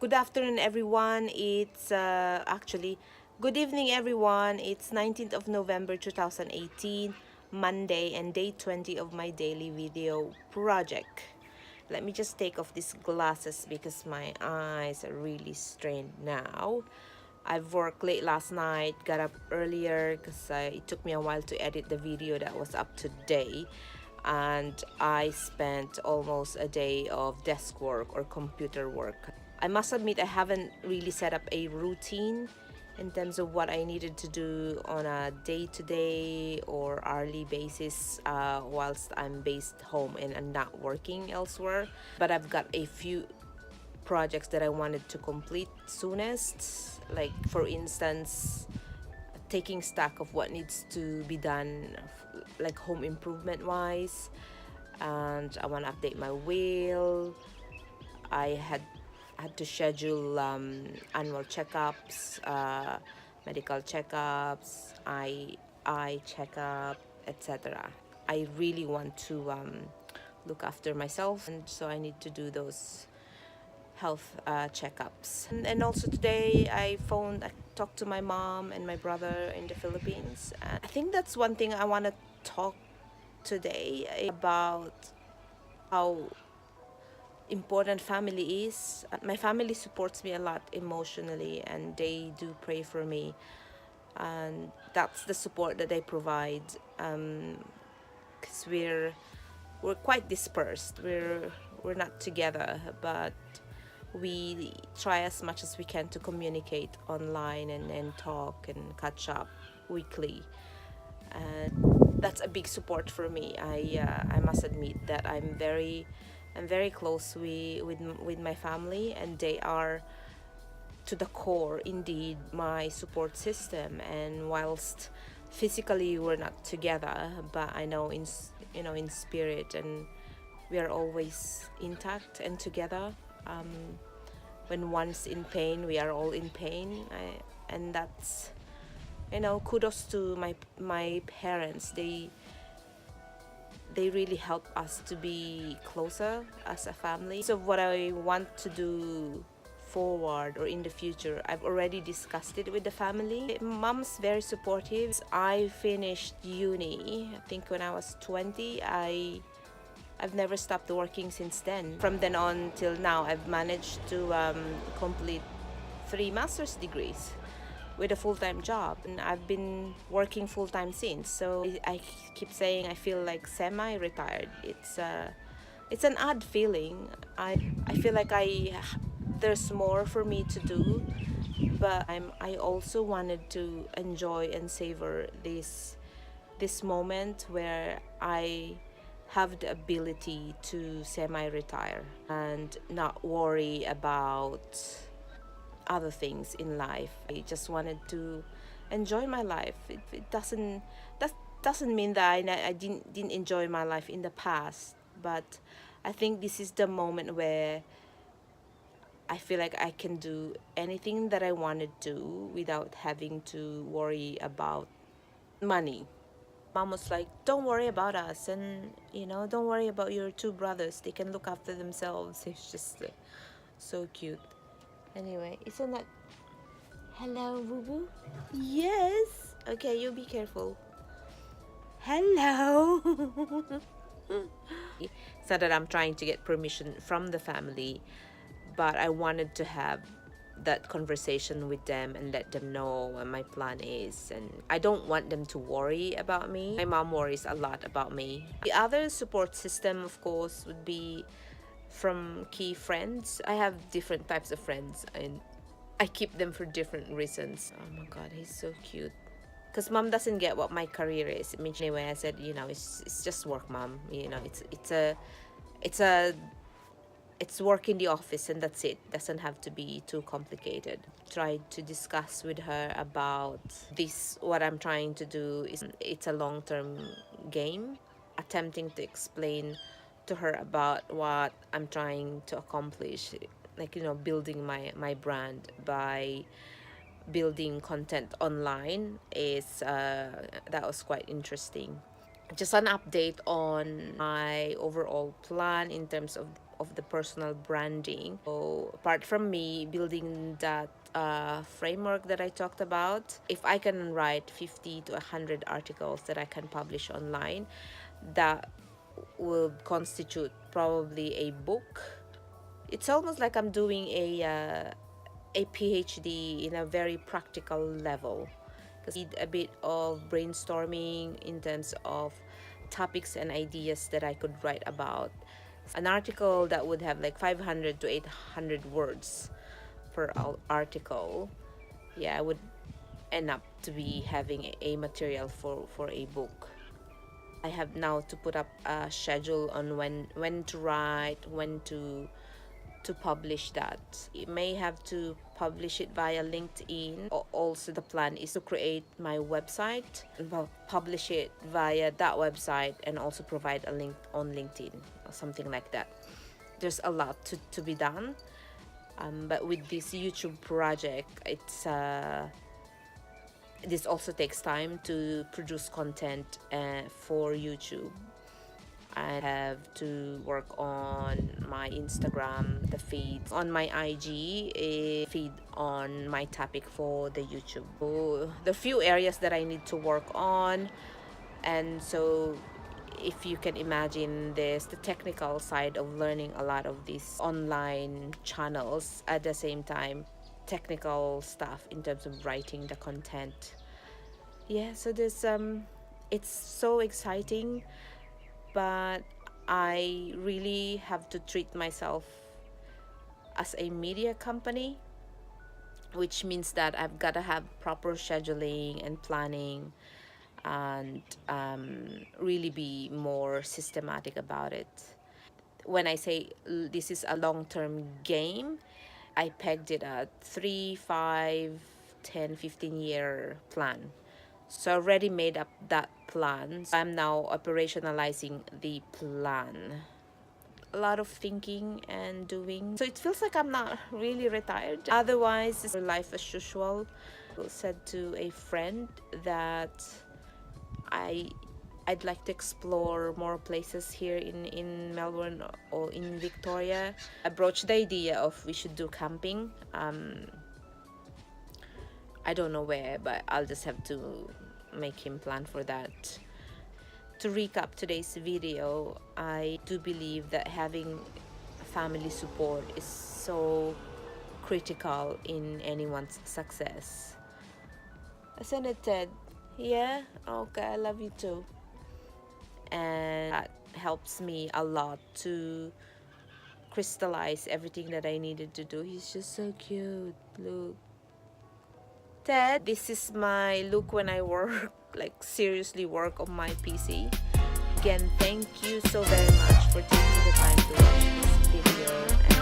Good afternoon, everyone. It's actually good evening, everyone. It's 19th of November 2018, Monday, and day 20 of my daily video project. Let me just take off these glasses because my eyes are really strained now. I've worked late last night, got up earlier because it took me a while to edit the video that was up today. And I spent almost a day of desk work or computer work. I must admit I haven't really set up a routine in terms of what I needed to do on a day-to-day or hourly basis whilst I'm based home and I'm not working elsewhere. But I've got a few projects that I wanted to complete soonest, like for instance taking stock of what needs to be done, like home improvement wise, and I want to update my will. I had to schedule annual checkups, medical checkups, eye checkup, etc. I really want to look after myself, and so I need to do those health checkups. And also today I talked to my mom and my brother in the Philippines. I think that's one thing I want to talk today about, how important family is. My family supports me a lot emotionally and they do pray for me, and that's the support that they provide, because we're quite dispersed. We're not together, but we try as much as we can to communicate online and talk and catch up weekly, and that's a big support for me. I must admit that I'm very close with my family, and they are to the core indeed my support system. And whilst physically we're not together, but I know in spirit, and we are always intact and together. When one's in pain, we are all in pain. And that's, kudos to my parents. They really help us to be closer as a family. So what I want to do forward or in the future, I've already discussed it with the family. Mom's very supportive. I finished uni, I think when I was 20. I've never stopped working since then. From then on till now, I've managed to complete 3 master's degrees with a full-time job, and I've been working full-time since. So I keep saying I feel like semi-retired. It's an odd feeling. I feel like there's more for me to do, but I also wanted to enjoy and savor this moment where I have the ability to semi-retire and not worry about other things in life. I just wanted to enjoy my life. It doesn't mean that I didn't enjoy my life in the past, but I think this is the moment where I feel like I can do anything that I want to do without having to worry about money. Mom was like, don't worry about us, and don't worry about your 2 brothers, they can look after themselves. It's just so cute. Anyway, isn't that... Hello, boo boo? Yes. Okay, you be careful. Hello. It's not that I'm trying to get permission from the family, but I wanted to have that conversation with them and let them know what my plan is. And I don't want them to worry about me. My mom worries a lot about me. The other support system, of course, would be from key friends. I have different types of friends, and I keep them for different reasons. Oh my god, he's so cute. Because mom doesn't get what my career is. Anyway, I said, it's just work, mom. It's work in the office, and that's it. Doesn't have to be too complicated. Tried to discuss with her about this. What I'm trying to do it's a long-term game. Attempting to explain to her about what I'm trying to accomplish, like building my brand by building content online is that was quite interesting. just an update on my overall plan in terms of the personal branding. So apart from me building that framework that I talked about, if I can write 50 to 100 articles that I can publish online, that will constitute probably a book. It's almost like I'm doing a PhD in a very practical level, because I need a bit of brainstorming in terms of topics and ideas that I could write about. An article that would have like 500 to 800 words per article, yeah, I would end up to be having a material for a book. I have now to put up a schedule on when to write, when to publish that. You may have to publish it via LinkedIn. Also, the plan is to create my website and publish it via that website, and also provide a link on LinkedIn or something like that. There's a lot to be done. But with this YouTube project, this also takes time to produce content for YouTube. I have to work on my Instagram, the feeds on my IG, a feed on my topic for the YouTube. So the few areas that I need to work on, and so if you can imagine this, the technical side of learning a lot of these online channels, at the same time technical stuff in terms of writing the content. Yeah, so this it's so exciting, but I really have to treat myself as a media company, which means that I've got to have proper scheduling and planning, and really be more systematic about it. When I say this is a long-term game, I pegged it at 3, 5, 10, 15-year plan. So I already made up that plan. So I'm now operationalizing the plan. A lot of thinking and doing. So it feels like I'm not really retired. Otherwise, it's life as usual. I said to a friend that I'd like to explore more places here in Melbourne or in Victoria. I broached the idea of we should do camping. I don't know where, but I'll just have to make him plan for that. To recap today's video, I do believe that having family support is so critical in anyone's success. Isn't it, Ted? Yeah? Okay, I love you too. And that helps me a lot to crystallize everything that I needed to do. He's just so cute. Look. Ted, this is my look when I work, like seriously work on my PC. Again, thank you so very much for taking the time to watch this video.